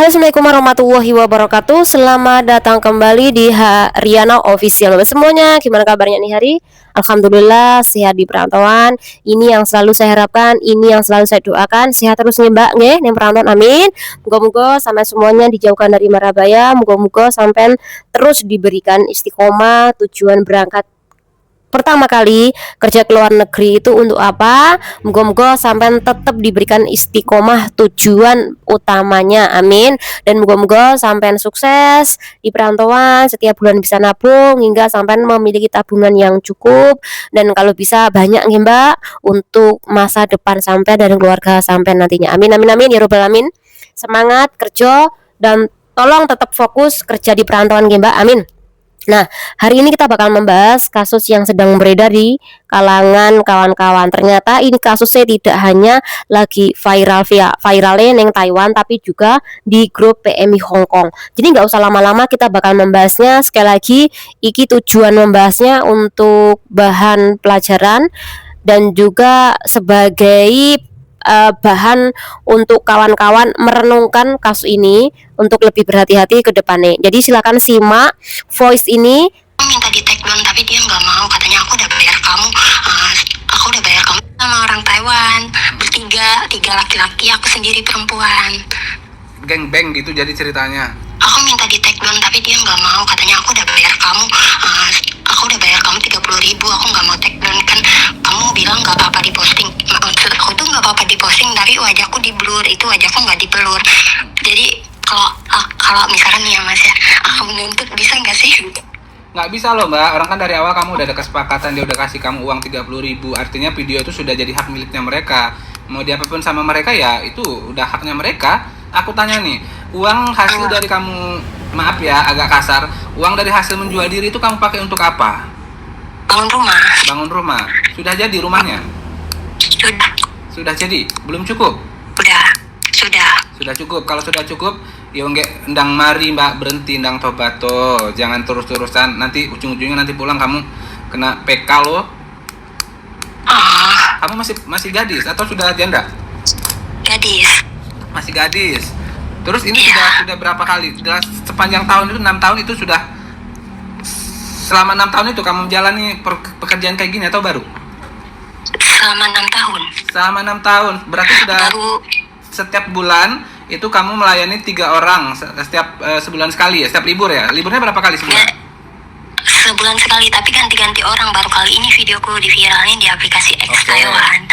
Halo, assalamualaikum warahmatullahi wabarakatuh. Selamat datang kembali di Riana Official. Semuanya, gimana kabarnya nih hari? Alhamdulillah sehat di perantauan. Ini yang selalu saya harapkan, ini yang selalu saya doakan. Sehat terus nih Mbak, nggih, ning perantauan, amin. Moga-moga sampai semuanya dijauhkan dari mara bahaya. Moga-moga sampai terus diberikan istiqomah tujuan berangkat pertama kali kerja ke luar negeri itu untuk apa? Moga-moga sampai tetap diberikan istiqomah tujuan utamanya, amin. Dan moga-moga sampai sukses di perantauan, setiap bulan bisa nabung hingga sampai memiliki tabungan yang cukup, dan kalau bisa banyak nih Mbak untuk masa depan sampai dan keluarga sampai nantinya, amin amin amin ya robbal alamin. Semangat kerja dan tolong tetap fokus kerja di perantauan nih Mbak, amin. Nah, hari ini kita bakal membahas kasus yang sedang beredar di kalangan kawan-kawan. Ternyata ini kasusnya tidak hanya lagi viralnya yang Taiwan, tapi juga di grup PMI Hong Kong. Jadi nggak usah lama-lama, kita bakal membahasnya. Sekali lagi, iki tujuan membahasnya untuk bahan pelajaran dan juga sebagai bahan untuk kawan-kawan merenungkan kasus ini untuk lebih berhati-hati ke depannya. Jadi silakan simak voice ini. Minta di take down tapi dia nggak mau, katanya aku udah bayar kamu, aku udah bayar kamu sama orang Taiwan bertiga, 3 laki-laki, aku sendiri perempuan. Geng beng gitu jadi ceritanya. Aku minta di take down tapi dia nggak mau, katanya aku udah bayar kamu, aku udah bayar kamu 30.000, aku nggak mau take down. Kan kamu bilang nggak apa-apa diposting, maksud aku tuh nggak apa-apa diposting tapi wajahku di blur, itu wajahku nggak di blur. Jadi kalau misalkan nih ya Mas ya, aku menuntut bisa nggak sih? Nggak bisa loh Mbak, orang kan dari awal kamu udah ada kesepakatan, dia udah kasih kamu uang 30.000, artinya video itu sudah jadi hak miliknya mereka. Mau diapapun sama mereka ya itu udah haknya mereka. Aku tanya nih, uang hasil dari kamu, maaf ya agak kasar, uang dari hasil menjual diri itu kamu pakai untuk apa? Bangun rumah. Bangun rumah. Sudah jadi rumahnya? Sudah. Sudah jadi? Belum cukup? Sudah. Sudah cukup. Kalau sudah cukup, ya nggak endang mari Mbak, berhenti endang tobato. Jangan terus-terusan, nanti ujung-ujungnya nanti pulang kamu kena PK loh. Kamu masih gadis atau sudah janda? Gadis. Masih gadis. Terus ini Iya. sudah berapa kali? Sepanjang tahun itu, 6 tahun itu sudah. Selama 6 tahun itu kamu menjalani pekerjaan kayak gini atau baru? Selama 6 tahun. Selama 6 tahun. Berarti sudah Baru setiap bulan itu kamu melayani 3 orang setiap sebulan sekali ya, setiap libur ya. Liburnya berapa kali sebulan? sebulan sekali, tapi ganti-ganti orang. Baru kali ini videoku diviralin di aplikasi X Taiwan.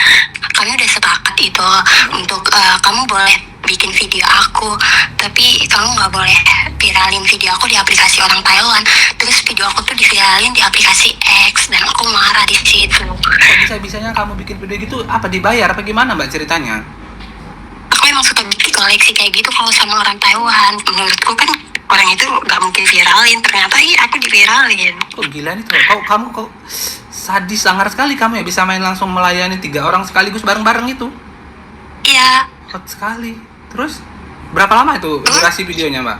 Kami udah sepakat itu untuk kamu boleh bikin video aku, tapi kamu nggak boleh viralin video aku di aplikasi orang Taiwan. Terus video aku tuh diviralin di aplikasi X dan aku marah di situ. Kok bisa-bisanya kamu bikin video gitu? Apa dibayar? Apa gimana Mbak ceritanya? Aku emang suka bikin koleksi kayak gitu kalau sama orang Taiwan. Menurutku kan orang itu nggak mungkin viralin, ternyata aku diviralin. Kok gila nih tuh? Kamu kok sadis, sangar sekali kamu ya, bisa main langsung melayani 3 orang sekaligus bareng-bareng itu. Iya. Hot sekali. Terus berapa lama itu durasi videonya Mbak?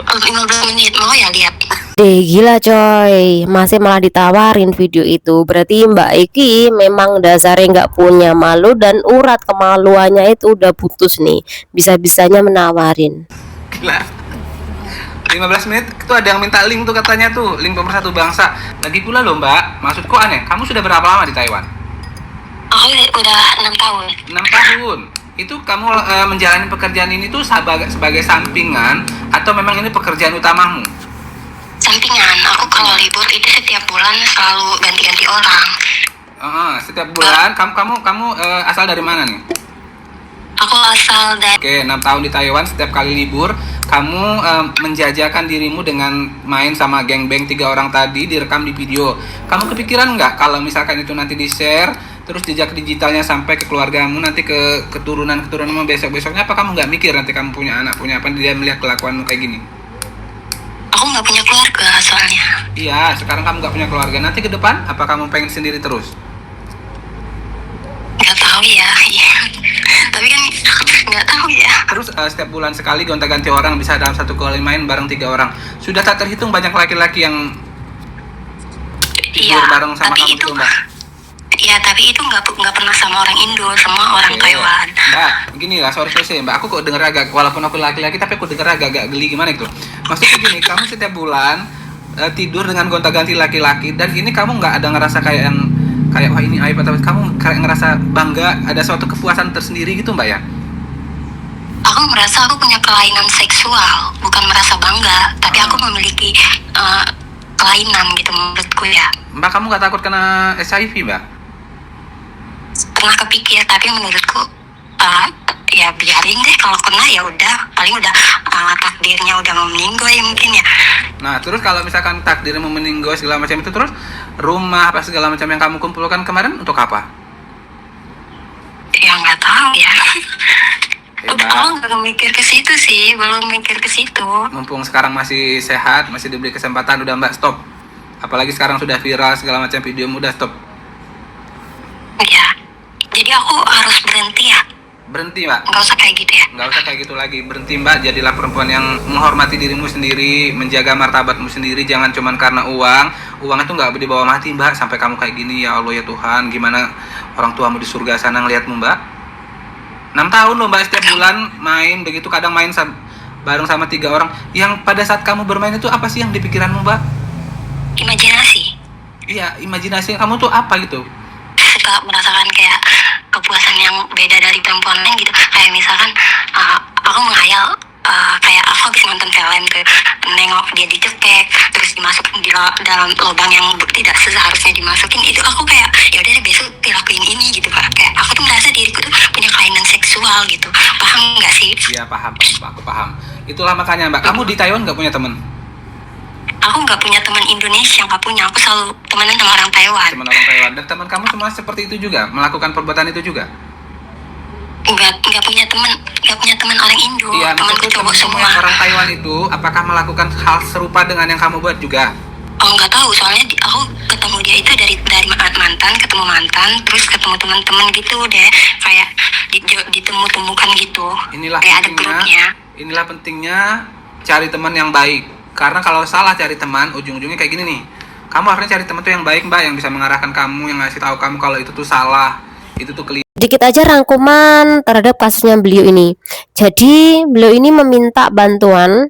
15 menit, mau ya lihat? Gila coy, masih malah ditawarin video itu. Berarti Mbak Eki memang dasarnya nggak punya malu dan urat kemaluannya itu udah putus nih. Bisa-bisanya menawarin. Gila. 15 menit itu ada yang minta link tuh katanya tuh, link pemersatu bangsa. Lagi pula loh Mbak, maksudku aneh, kamu sudah berapa lama di Taiwan? Aku udah 6 tahun. 6 tahun. Itu kamu menjalani pekerjaan ini tuh sebagai sampingan atau memang ini pekerjaan utamamu? Sampingan, aku kalau libur itu setiap bulan selalu ganti-ganti orang. Setiap bulan kamu asal dari mana nih? Aku asal dari Oke, 6 tahun di Taiwan, setiap kali libur kamu menjajakan dirimu dengan main sama geng-beng 3 orang tadi, direkam di video. Kamu kepikiran nggak kalau misalkan itu nanti di-share, terus jejak digitalnya sampai ke keluargamu, nanti ke keturunan-keturunanmu besok-besoknya, apa kamu nggak mikir nanti kamu punya anak, punya apa, dia melihat kelakuanmu kayak gini? aku nggak punya keluarga soalnya. Iya, sekarang kamu nggak punya keluarga, nanti ke depan apa kamu pengen sendiri terus? Nggak tahu ya. Tapi kan nggak tahu ya. Terus setiap bulan sekali gonta-ganti orang, bisa dalam satu kali main bareng 3 orang. Sudah tak terhitung banyak laki-laki yang tidur bareng sama tapi kamu itu tuh Mbak? Ya, tapi itu nggak pernah sama orang Indo, sama orang Oke. Taiwan. Mbak, gini lah, sorry Mbak, aku kok denger agak, walaupun aku laki-laki tapi aku denger agak geli gimana gitu. Maksudnya gini, kamu setiap bulan tidur dengan gonta-ganti laki-laki, dan ini kamu nggak ada ngerasa kayak yang kayak wah ini aib, atau kamu kayak ngerasa bangga, ada suatu kepuasan tersendiri gitu Mbak ya? Aku merasa aku punya kelainan seksual, bukan merasa bangga, tapi aku memiliki kelainan gitu menurutku ya. Mbak, kamu nggak takut kena HIV Mbak? Pernah kepikir, tapi menurutku ya biarin deh, kalau kena ya udah, paling udah takdirnya udah mau meninggal ya mungkin ya. Nah, terus kalau misalkan takdir mau meninggal segala macam itu, terus rumah apa segala macam yang kamu kumpulkan kemarin untuk apa? Ya nggak tahu ya. Mbak, Aku nggak mikir ke situ sih, belum mikir ke situ. mumpung sekarang masih sehat, masih diberi kesempatan, udah Mbak stop. Apalagi sekarang sudah viral segala macam video, udah stop. Ya, jadi aku harus berhenti ya. Berhenti Mbak. Nggak usah kayak gitu ya. Nggak usah kayak gitu lagi, berhenti Mbak. Jadilah perempuan yang menghormati dirimu sendiri, menjaga martabatmu sendiri. Jangan cuman karena uang itu nggak dibawa mati Mbak. Sampai kamu kayak gini, ya Allah ya Tuhan, gimana orang tuamu di surga sana ngelihatmu Mbak. 6 tahun loh Mbak, setiap bulan main begitu, kadang main bareng sama 3 orang. Yang pada saat kamu bermain itu apa sih yang di pikiranmu Mbak? Imajinasi. Iya, imajinasi kamu tuh apa gitu? Suka merasakan kayak kepuasan yang beda dari perempuan lain gitu. Kayak misalkan aku menghayal kayak aku habis nonton film tuh, nengok dia dicekek terus dimasukin di dalam lubang yang tidak seharusnya dimasukin, itu aku kayak ya udah deh, besok dilakuin ini gitu Pak. Kayak aku tuh merasa diriku tuh punya kelainan seksual gitu. Paham nggak sih? Iya paham Pak, aku paham. Itulah makanya Mbak, kamu di Taiwan nggak punya teman? Aku nggak punya teman Indonesia, nggak punya. Aku selalu temenan sama orang Taiwan. Teman orang Taiwan. Dan teman kamu semua seperti itu juga, melakukan perbuatan itu juga? Nggak punya teman orang Indo. Iya, Temanku maksudku cowok teman-teman semua. yang orang Taiwan itu apakah melakukan hal serupa dengan yang kamu buat juga? Oh nggak tahu, soalnya aku ketemu dia itu dari mantan, ketemu mantan, terus ketemu teman-teman gitu deh, kayak ditemu-temukan gitu. Inilah Kayak ada pentingnya, grupnya. inilah pentingnya cari teman yang baik. Karena kalau salah cari teman, ujung-ujungnya kayak gini nih. Kamu harusnya cari teman tuh yang baik Mbak, yang bisa mengarahkan kamu, yang ngasih tahu kamu kalau itu tuh salah, itu tuh keliru. Sedikit aja rangkuman terhadap kasusnya beliau ini. Jadi beliau ini meminta bantuan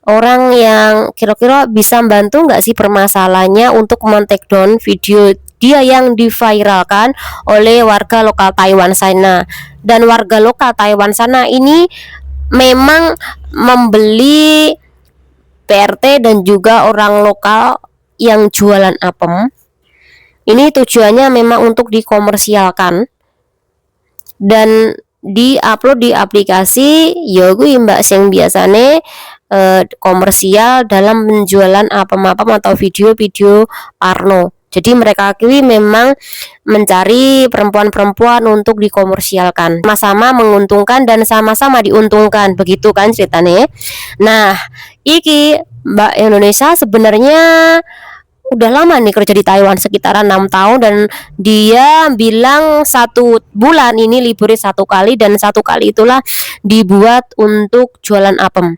orang yang kira-kira bisa membantu nggak sih permasalahannya untuk men-take down video dia yang diviralkan oleh warga lokal Taiwan sana. Dan warga lokal Taiwan sana ini memang membeli PRT dan juga orang lokal yang jualan apem. Ini tujuannya memang untuk dikomersialkan dan di-upload di aplikasi ya gue mbak sing biasane komersial dalam penjualan apem-apem atau video-video porno. Jadi mereka kini memang mencari perempuan-perempuan untuk dikomersialkan, sama-sama menguntungkan dan sama-sama diuntungkan, begitu kan ceritanya. Nah, iki Mbak Indonesia sebenarnya udah lama nih kerja di Taiwan, sekitaran 6 tahun, dan dia bilang 1 bulan ini liburnya 1 kali, dan 1 kali itulah dibuat untuk jualan apem.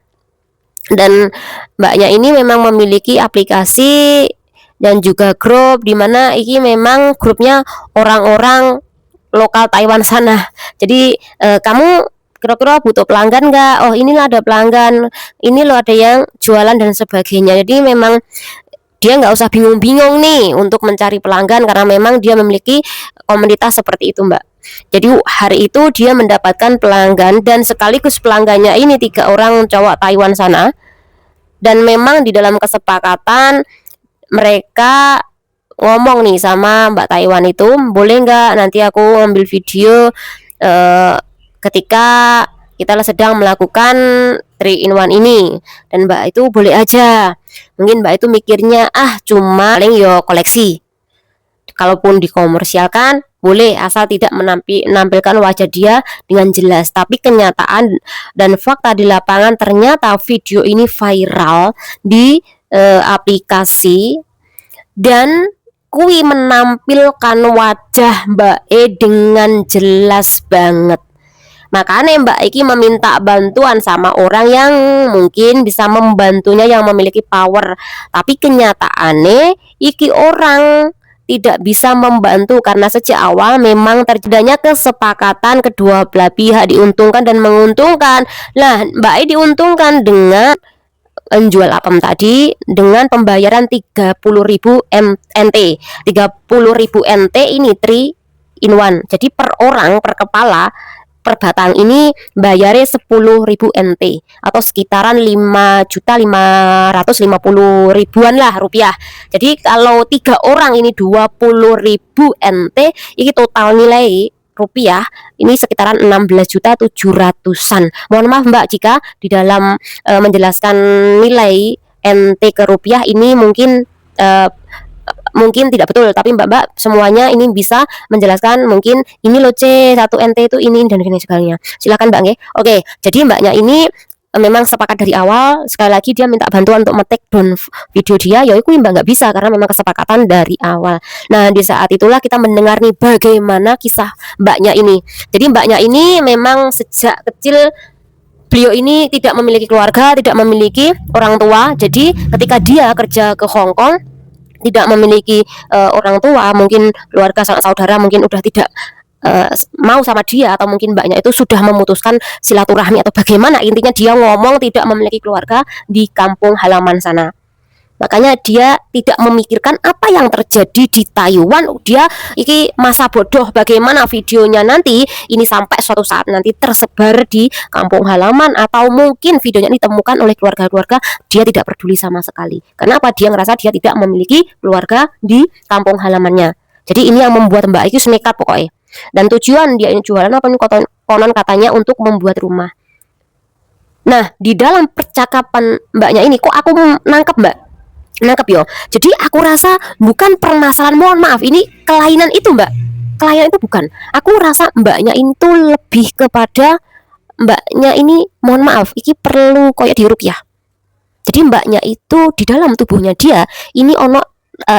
Dan mbaknya ini memang memiliki aplikasi dan juga grup, dimana ini memang grupnya orang-orang lokal Taiwan sana. Jadi kamu kira-kira butuh pelanggan nggak? Oh inilah ada pelanggan, ini loh ada yang jualan dan sebagainya. Jadi memang dia nggak usah bingung-bingung nih untuk mencari pelanggan, karena memang dia memiliki komunitas seperti itu Mbak. Jadi hari itu dia mendapatkan pelanggan, dan sekaligus pelanggannya ini 3 orang cowok Taiwan sana. Dan memang di dalam kesepakatan mereka ngomong nih sama Mbak Taiwan itu, boleh nggak nanti aku ambil video ketika kita sedang melakukan 3-in-1 ini. Dan Mbak itu boleh aja. Mungkin Mbak itu mikirnya cuma paling yo koleksi. Kalaupun dikomersialkan boleh, asal tidak menampilkan wajah dia dengan jelas. Tapi kenyataan dan fakta di lapangan, ternyata video ini viral di aplikasi, dan kui menampilkan wajah Mbak E dengan jelas banget. Makanya Mbak Iki meminta bantuan sama orang yang mungkin bisa membantunya, yang memiliki power. Tapi kenyataannya Iki orang tidak bisa membantu karena sejak awal memang terjadinya kesepakatan kedua belah pihak diuntungkan dan menguntungkan. Nah, Mbak E diuntungkan dengan menjual apem tadi dengan pembayaran 30.000 NT. 30.000 NT ini 3 in 1. Jadi per orang, per kepala, per batang ini bayarnya 10.000 NT atau sekitaran 5.550.000-an lah rupiah. Jadi kalau 3 orang ini 20.000 NT, ini total nilai rupiah ini sekitaran 16.700-an. Mohon maaf Mbak jika di dalam menjelaskan nilai NT ke rupiah ini mungkin tidak betul, tapi Mbak semuanya ini bisa menjelaskan mungkin ini loh C 1 NT itu ini dan sebagainya. Silakan Mbak nge. Oke, jadi Mbaknya ini memang sepakat dari awal. Sekali lagi dia minta bantuan untuk take down video dia, ya itu Mbak nggak bisa karena memang kesepakatan dari awal. Nah di saat itulah kita mendengar nih bagaimana kisah Mbaknya ini. Jadi Mbaknya ini memang sejak kecil beliau ini tidak memiliki keluarga, tidak memiliki orang tua. Jadi ketika dia kerja ke Hong Kong, tidak memiliki orang tua, mungkin keluarga sanak saudara mungkin udah tidak mau sama dia, atau mungkin Mbaknya itu sudah memutuskan silaturahmi atau bagaimana, intinya dia ngomong tidak memiliki keluarga di kampung halaman sana. Makanya dia tidak memikirkan apa yang terjadi di Taiwan. Dia ini masa bodoh bagaimana videonya nanti ini sampai suatu saat nanti tersebar di kampung halaman, atau mungkin videonya ditemukan oleh keluarga-keluarga. Dia tidak peduli sama sekali. Kenapa? Dia ngerasa dia tidak memiliki keluarga di kampung halamannya. Jadi ini yang membuat Mbak itu nekat pokoknya. Dan tujuan dia ini jualan apa nih, konon katanya untuk membuat rumah. Nah di dalam percakapan Mbaknya ini kok aku nangkep yo. Jadi aku rasa bukan permasalahan, mohon maaf ini kelainan itu Mbak, kelainan itu bukan. Aku rasa Mbaknya itu lebih kepada Mbaknya ini, mohon maaf ini perlu koyak dirukyah. Jadi Mbaknya itu di dalam tubuhnya dia ini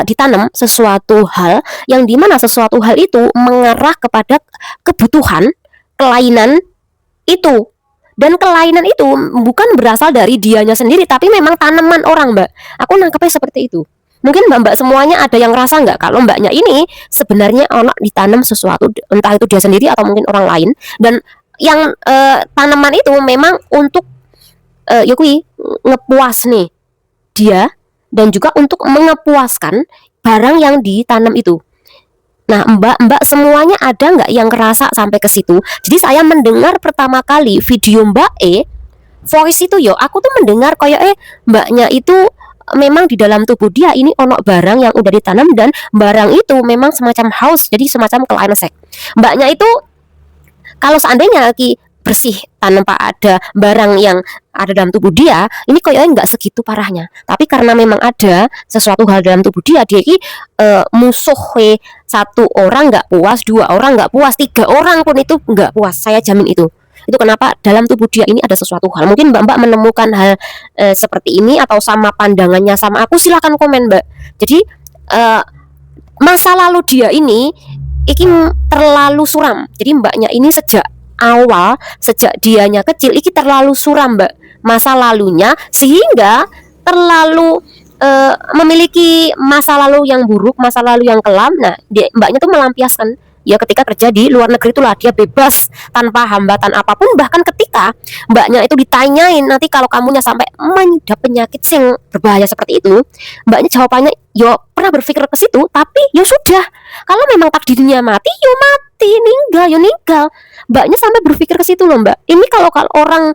ditanam sesuatu hal yang dimana sesuatu hal itu mengarah kepada kebutuhan kelainan itu. Dan kelainan itu bukan berasal dari dianya sendiri, tapi memang tanaman orang Mbak. Aku nangkepnya seperti itu. Mungkin Mbak semuanya ada yang ngerasa nggak kalau Mbaknya ini sebenarnya ditanam sesuatu, entah itu dia sendiri atau mungkin orang lain. Dan yang tanaman itu memang untuk ngepuas nih dia, dan juga untuk mengepuaskan barang yang ditanam itu. Nah Mbak semuanya ada nggak yang ngerasa sampai ke situ? Jadi saya mendengar pertama kali video Mbak E voice itu aku tuh mendengar kayak Mbaknya itu memang di dalam tubuh dia ini barang yang udah ditanam, dan barang itu memang semacam house, jadi semacam kelainan seks. Mbaknya itu kalau seandainya bersih tanpa ada barang yang ada dalam tubuh dia, ini kayaknya nggak segitu parahnya. Tapi karena memang ada sesuatu hal dalam tubuh dia ini musuh satu orang nggak puas, 2 orang nggak puas, 3 orang pun itu nggak puas. Saya jamin itu. Itu kenapa dalam tubuh dia ini ada sesuatu hal. Mungkin Mbak menemukan hal seperti ini atau sama pandangannya sama aku, silahkan komen Mbak. Jadi masa lalu dia ini terlalu suram. Jadi Mbaknya ini sejak awal, sejak dianya kecil ini terlalu suram Mbak masa lalunya, sehingga terlalu memiliki masa lalu yang buruk, masa lalu yang kelam. Nah Mbaknya tuh melampiaskan ya ketika kerja di luar negeri, itulah dia bebas tanpa hambatan apapun. Bahkan ketika Mbaknya itu ditanyain, nanti kalau kamunya sampai mengidap penyakit yang berbahaya seperti itu, Mbaknya jawabannya yo pernah berpikir ke situ, tapi yo sudah, kalau memang takdirnya mati yo mati, ninggal yo ninggal. Mbaknya sampai berpikir ke situ loh Mbak. Ini kalau orang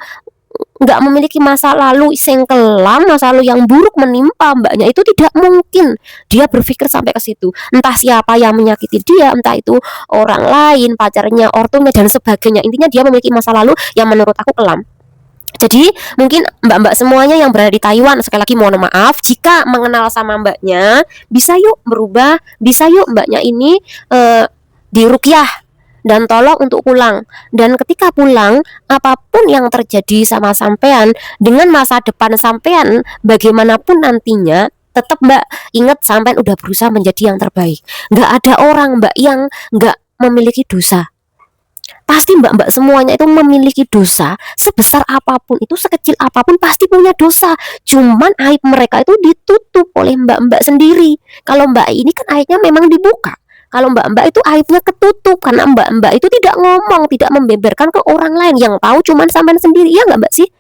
nggak memiliki masa lalu yang kelam, masa lalu yang buruk menimpa Mbaknya, itu tidak mungkin dia berpikir sampai ke situ. Entah siapa yang menyakiti dia, entah itu orang lain, pacarnya, ortunya dan sebagainya. Intinya dia memiliki masa lalu yang menurut aku kelam. Jadi mungkin Mbak-mbak semuanya yang berada di Taiwan, sekali lagi mohon maaf jika mengenal sama Mbaknya, bisa yuk berubah, bisa yuk Mbaknya ini dirukyah dan tolong untuk pulang. Dan ketika pulang, apapun yang terjadi sama sampean dengan masa depan sampean bagaimanapun nantinya, tetap Mbak ingat sampean udah berusaha menjadi yang terbaik. Nggak ada orang Mbak yang nggak memiliki dosa. pasti mbak-mbak semuanya itu memiliki dosa. Sebesar apapun itu, sekecil apapun pasti punya dosa. Cuman aib mereka itu ditutup oleh mbak-mbak sendiri. Kalau mbak ini kan aibnya memang dibuka. Kalau mbak-mbak itu aibnya ketutup karena mbak-mbak itu tidak ngomong, tidak membeberkan ke orang lain. Yang tahu cuman sampean sendiri, ya nggak mbak sih?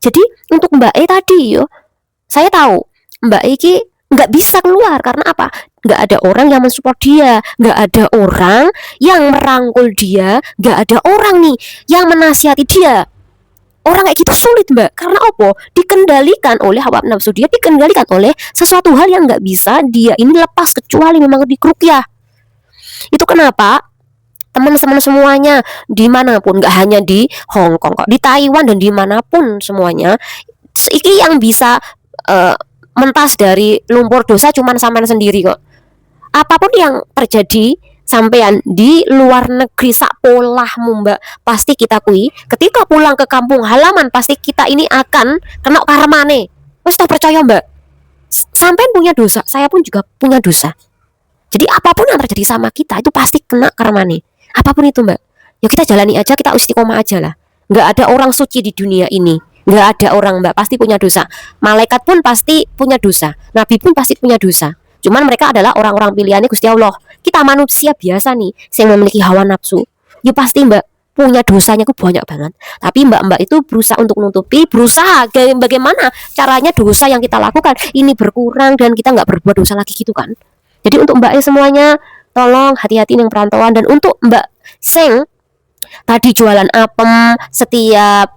Jadi untuk mbak E tadi yo, saya tahu mbak E ki nggak bisa keluar karena apa? Nggak ada orang yang mensupport dia, nggak ada orang yang merangkul dia, nggak ada orang nih yang menasihati dia. Orang kayak gitu sulit mbak, karena apa? Dikendalikan oleh hawa nafsu dia, dikendalikan oleh sesuatu hal yang nggak bisa dia ini lepas kecuali memang dikerukyah. Itu kenapa teman-teman semuanya dimanapun, nggak hanya di Hong Kong kok, di Taiwan dan dimanapun semuanya, iki yang bisa mentas dari lumpur dosa cuman sampean sendiri kok. Apapun yang terjadi sampean di luar negeri sak polahmu mbak, pasti kita kui ketika pulang ke kampung halaman pasti kita ini akan kena karmane. Wes tak percaya mbak, sampean punya dosa, saya pun juga punya dosa. Jadi apapun yang terjadi sama kita itu pasti kena karmane. Apapun itu mbak, ya kita jalani aja, kita istiqomah aja lah. Nggak ada orang suci di dunia ini, nggak ada orang mbak, pasti punya dosa. Malaikat pun pasti punya dosa, nabi pun pasti punya dosa. Cuman mereka adalah orang-orang pilihannya Gusti Allah. Kita manusia biasa nih yang memiliki hawa nafsu, ya pasti mbak punya dosanya ku banyak banget. Tapi mbak-mbak itu berusaha untuk menutupi, berusaha bagaimana caranya dosa yang kita lakukan ini berkurang dan kita nggak berbuat dosa lagi gitu kan. Jadi untuk mbak semuanya, tolong hati-hati yang perantauan. Dan untuk mbak Seng tadi jualan apem setiap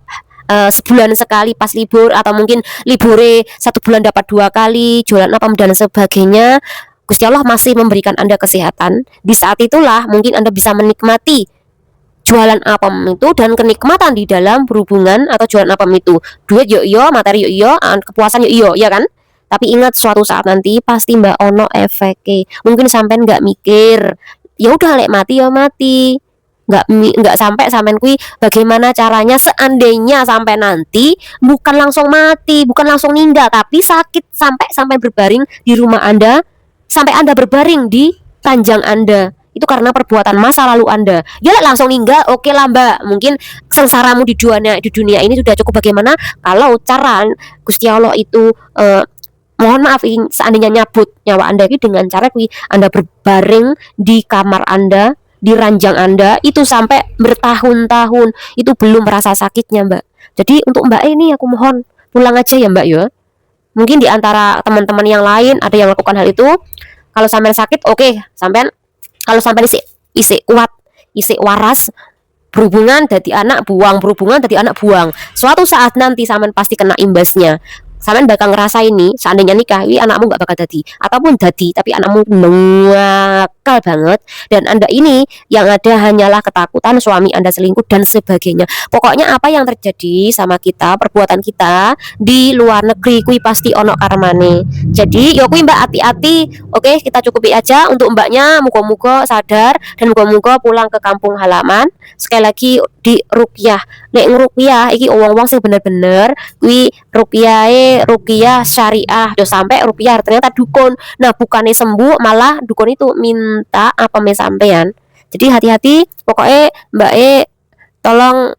sebulan sekali pas libur, atau mungkin libure 1 bulan dapat 2 kali jualan apem dan sebagainya, Gusti Allah masih memberikan Anda kesehatan. Di saat itulah mungkin Anda bisa menikmati jualan apem itu dan kenikmatan di dalam berhubungan atau jualan apem itu. Duit yo iyo, materi yo iyo, kepuasan yo iyo, ya kan? Tapi ingat suatu saat nanti pasti mbak ono efeknya. Mungkin sampean nggak mikir, ya udah lek mati ya mati. Nggak sampai sampean kui bagaimana caranya seandainya sampai nanti bukan langsung mati, bukan langsung meninggal, tapi sakit sampai berbaring di rumah Anda, sampai Anda berbaring di ranjang Anda. Itu karena perbuatan masa lalu Anda. Ya langsung meninggal, oke lah mbak. Mungkin sengsaramu di dunia ini sudah cukup. Bagaimana kalau cara Gusti Allah itu mohon maaf seandainya nyabut nyawa Anda itu dengan cara Anda berbaring di kamar Anda, di ranjang Anda itu sampai bertahun-tahun itu belum merasa sakitnya mbak. Jadi untuk mbak ini aku mohon pulang aja ya mbak ya. Mungkin di antara teman-teman yang lain ada yang melakukan hal itu. Kalau sampai sakit oke, sampai kalau sampai isi kuat, isi waras, berhubungan jadi anak buang, berhubungan jadi anak buang. Suatu saat nanti sampean pasti kena imbasnya. Sampean bakal ngerasa ini, seandainya nikah, ini anakmu gak bakal dadi, ataupun dadi tapi anakmu nakal banget, dan Anda ini yang ada hanyalah ketakutan suami Anda selingkuh dan sebagainya. Pokoknya apa yang terjadi sama kita, perbuatan kita di luar negeri kui pasti ono karmane. Jadi yo kui mbak hati-hati. Oke, kita cukupi aja untuk mbaknya. Muga-muga sadar dan muga-muga pulang ke kampung halaman. Sekali lagi di ruqyah, nek ngruqyah iki wong-wong sing bener-bener kuwi ruqyah syariah. Yo sampai ruqyah ternyata dukun. Nah, bukannya sembuh malah dukun itu minta apa sampean. Jadi hati-hati. Pokoknya Mbak E tolong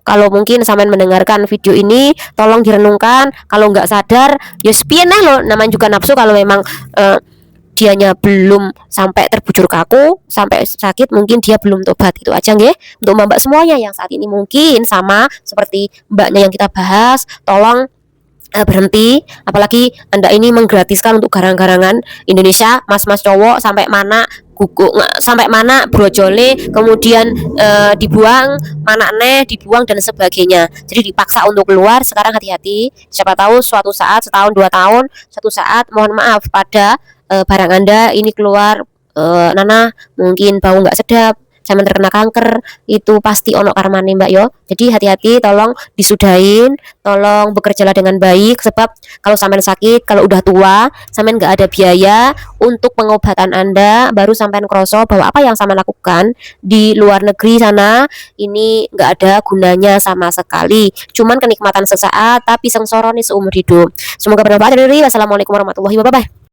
kalau mungkin sampean mendengarkan video ini tolong direnungkan. Kalau nggak sadar ya spiye nah lo, namanya juga nafsu. Kalau memang dianya belum sampai terbujur kaku, sampai sakit, mungkin dia belum tobat. Itu aja nggih untuk mbak-mbak semuanya yang saat ini mungkin sama seperti mbaknya yang kita bahas. Tolong berhenti, apalagi Anda ini menggratiskan untuk garang-garangan Indonesia, mas-mas cowok sampai mana guguk, sampai mana brojole, kemudian dibuang, mana aneh dibuang dan sebagainya. Jadi dipaksa untuk keluar. Sekarang hati-hati, siapa tahu suatu saat, setahun 2 tahun, suatu saat mohon maaf pada barang Anda ini keluar nana mungkin bau nggak sedap, sampai terkena kanker, itu pasti ono karmane mbak yo. Jadi hati-hati, tolong disudahin, tolong bekerjalah dengan baik. Sebab kalau sampean sakit, kalau udah tua, sampean nggak ada biaya untuk pengobatan Anda, baru sampean kroso bahwa apa yang sampean lakukan di luar negeri sana ini nggak ada gunanya sama sekali. Cuman kenikmatan sesaat, tapi sengsorone seumur hidup. Semoga bermanfaat. Wassalamualaikum warahmatullahi wabarakatuh.